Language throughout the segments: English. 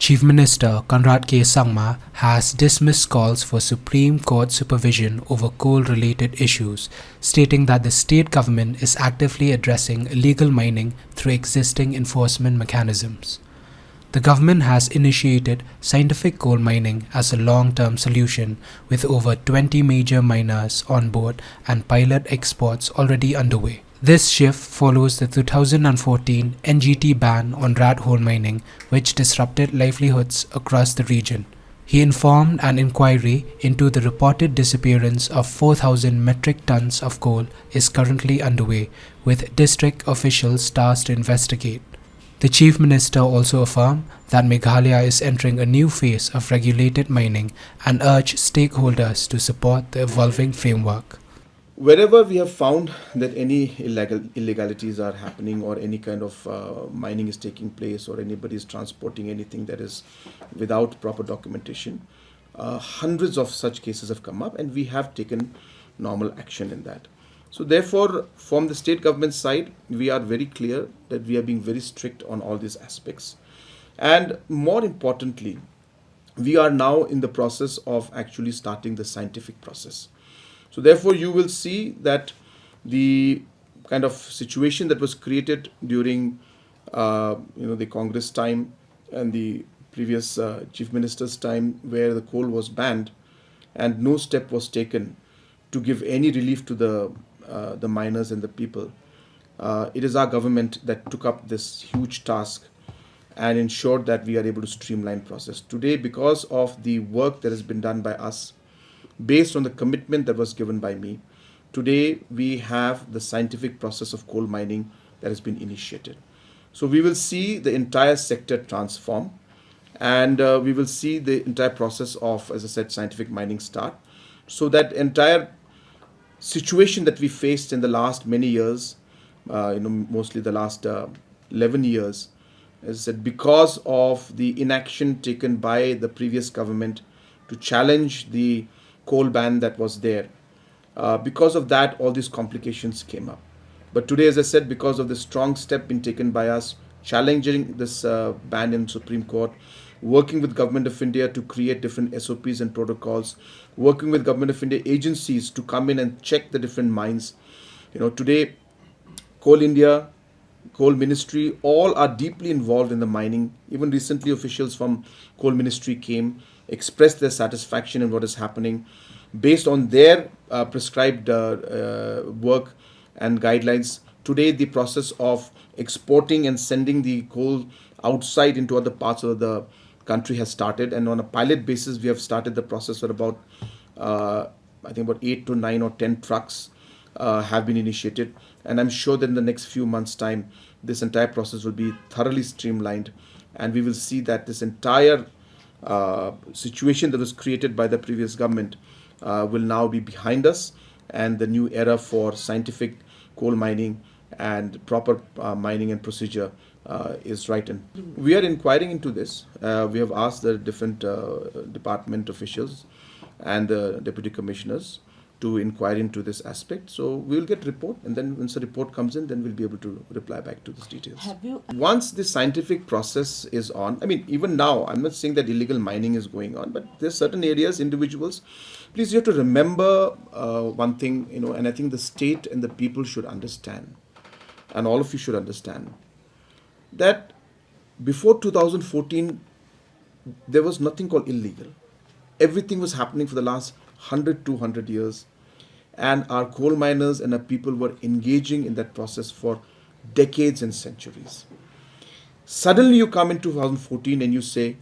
Chief Minister Conrad Sangma has dismissed calls for Supreme Court supervision over coal-related issues, stating that the state government is actively addressing illegal mining through existing enforcement mechanisms. The government has initiated scientific coal mining as a long-term solution, with over 20 major miners on board and pilot exports already underway. This shift follows the 2014 NGT ban on rat hole mining, which disrupted livelihoods across the region. He informed an inquiry into the reported disappearance of 4,000 metric tons of coal is currently underway, with district officials tasked to investigate. The Chief Minister also affirmed that Meghalaya is entering a new phase of regulated mining and urged stakeholders to support the evolving framework. Wherever we have found that any illegalities are happening or any kind of mining is taking place or anybody is transporting anything that is without proper documentation, hundreds of such cases have come up and we have taken normal action in that. So therefore, from the state government side, we are very clear that we are being very strict on all these aspects. And more importantly, we are now in the process of actually starting the scientific process. So therefore, you will see that the kind of situation that was created during the Congress time and the previous Chief Minister's time, where the coal was banned and no step was taken to give any relief to the miners and the people. It is our government that took up this huge task and ensured that we are able to streamline process. Today, because of the work that has been done by us, based on the commitment that was given by me, today we have the scientific process of coal mining that has been initiated. So we will see the entire sector transform and we will see the entire process of, as I said, scientific mining start. So that entire situation that we faced in the last many years, mostly the last 11 years, as I said, because of the inaction taken by the previous government to challenge the coal ban that was there. Because of that, all these complications came up. But today, as I said, because of the strong step being taken by us, challenging this ban in Supreme Court, working with Government of India to create different SOPs and protocols, working with Government of India agencies to come in and check the different mines. Today, Coal India, Coal Ministry, all are deeply involved in the mining. Even recently, officials from Coal Ministry came, expressed their satisfaction in what is happening based on their prescribed work and guidelines. Today, the process of exporting and sending the coal outside into other parts of the country has started, and on a pilot basis, we have started the process for about, I think about 8 to 9 or 10 trucks have been initiated, and I'm sure that in the next few months' time, this entire process will be thoroughly streamlined, and we will see that this entire situation that was created by the previous government will now be behind us, and the new era for scientific coal mining and proper mining and procedure is right. And we are inquiring into this. We have asked the different department officials and the deputy commissioners to inquire into this aspect. So we will get report, and then once the report comes in, then we'll be able to reply back to these details. Once the scientific process is on, even now, I'm not saying that illegal mining is going on, but there's certain areas, individuals, please, you have to remember one thing, and I think the state and the people should understand, and all of you should understand, that before 2014, there was nothing called illegal. Everything was happening for the last 100, 200 years, and our coal miners and our people were engaging in that process for decades and centuries. Suddenly you come in 2014 and you say,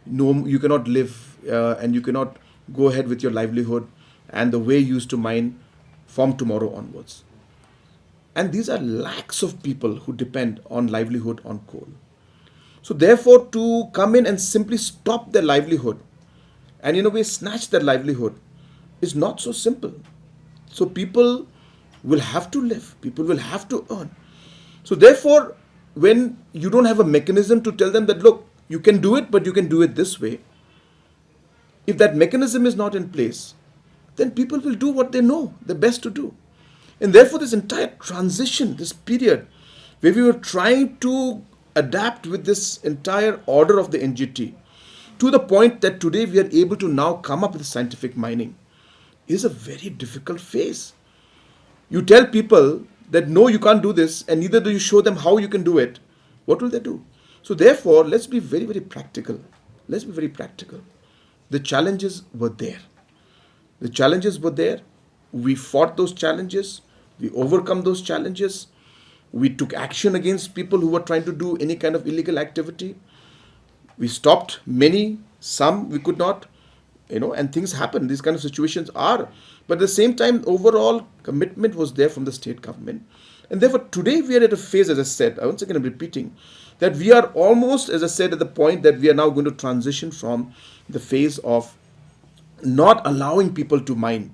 no, you cannot live and you cannot go ahead with your livelihood and the way you used to mine from tomorrow onwards. And these are lakhs of people who depend on livelihood on coal. So therefore, to come in and simply stop their livelihood and in a way snatch their livelihood is not so simple. So people will have to live, people will have to earn. So therefore, when you don't have a mechanism to tell them that, look, you can do it, but you can do it this way, if that mechanism is not in place, then people will do what they know the best to do. And therefore, this entire transition, this period where we were trying to adapt with this entire order of the NGT, to the point that today we are able to now come up with scientific mining, is a very difficult phase. You tell people that no, you can't do this, and neither do you show them how you can do it. What will they do? So therefore, let's be very, very practical. Let's be very practical. The challenges were there. The challenges were there. We fought those challenges. We overcome those challenges. We took action against people who were trying to do any kind of illegal activity. We stopped many, some we could not, and things happen. These kind of situations are. But at the same time, overall commitment was there from the state government. And therefore, today we are at a phase, as I said, once again I'm repeating, that we are almost, as I said, at the point that we are now going to transition from the phase of not allowing people to mine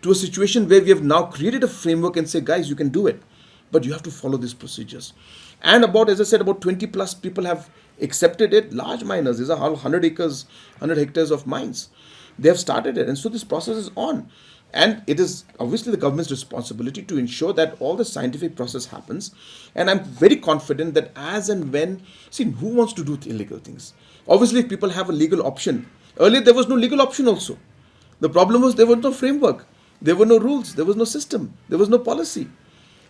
to a situation where we have now created a framework and say, guys, you can do it, but you have to follow these procedures. And about, as I said, about 20 plus people have accepted it. Large miners, these are 100 acres, 100 hectares of mines. They have started it. And so this process is on. And it is obviously the government's responsibility to ensure that all the scientific process happens. And I'm very confident that as and when, see, who wants to do illegal things? Obviously, if people have a legal option. Earlier, there was no legal option also. The problem was there was no framework. There were no rules. There was no system. There was no policy.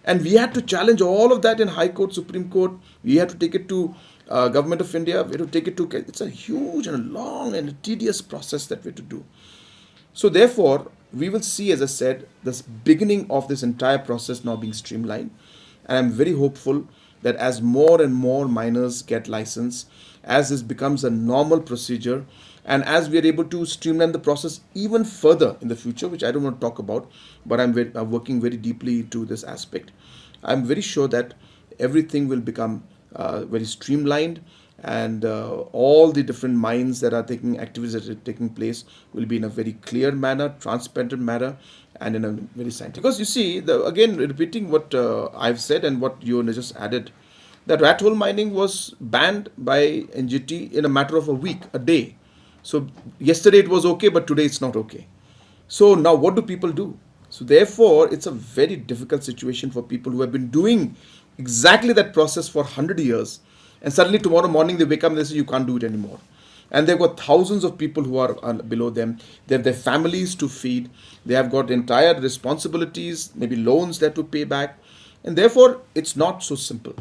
And we had to challenge all of that in High Court, Supreme Court. We had to take it to Government of India. We had to take it to, it's a huge and a long and a tedious process that we had to do. So therefore, we will see, as I said, this beginning of this entire process now being streamlined. And I'm very hopeful that as more and more miners get license, as this becomes a normal procedure, and as we are able to streamline the process even further in the future, which I don't want to talk about, but I'm working very deeply to this aspect, I'm very sure that everything will become very streamlined, and all the different mines that are taking activities that are taking place will be in a very clear manner, transparent manner, and in a very scientific. Because you see, again, repeating what I've said and what you just added, that rat hole mining was banned by NGT in a matter of a week, a day. So yesterday it was okay, but today it's not okay. So now what do people do? So therefore, it's a very difficult situation for people who have been doing exactly that process for 100 years. And suddenly tomorrow morning they wake up and they say, you can't do it anymore. And they've got thousands of people who are below them. They have their families to feed. They have got entire responsibilities, maybe loans that to pay back. And therefore, it's not so simple.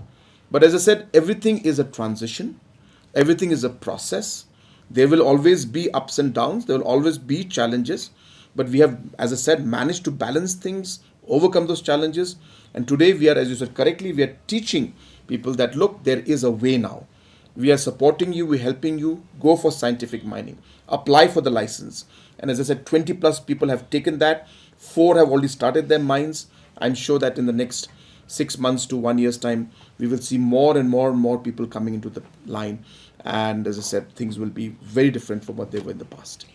But as I said, everything is a transition. Everything is a process. There will always be ups and downs. There will always be challenges. But we have, as I said, managed to balance things, overcome those challenges. And today we are, as you said correctly, we are teaching people that, look, there is a way now. We are supporting you, we're helping you. Go for scientific mining. Apply for the license. And as I said, 20 plus people have taken that. 4 have already started their mines. I'm sure that in the next 6 months to 1 year's time, we will see more and more and more people coming into the line. And as I said, things will be very different from what they were in the past.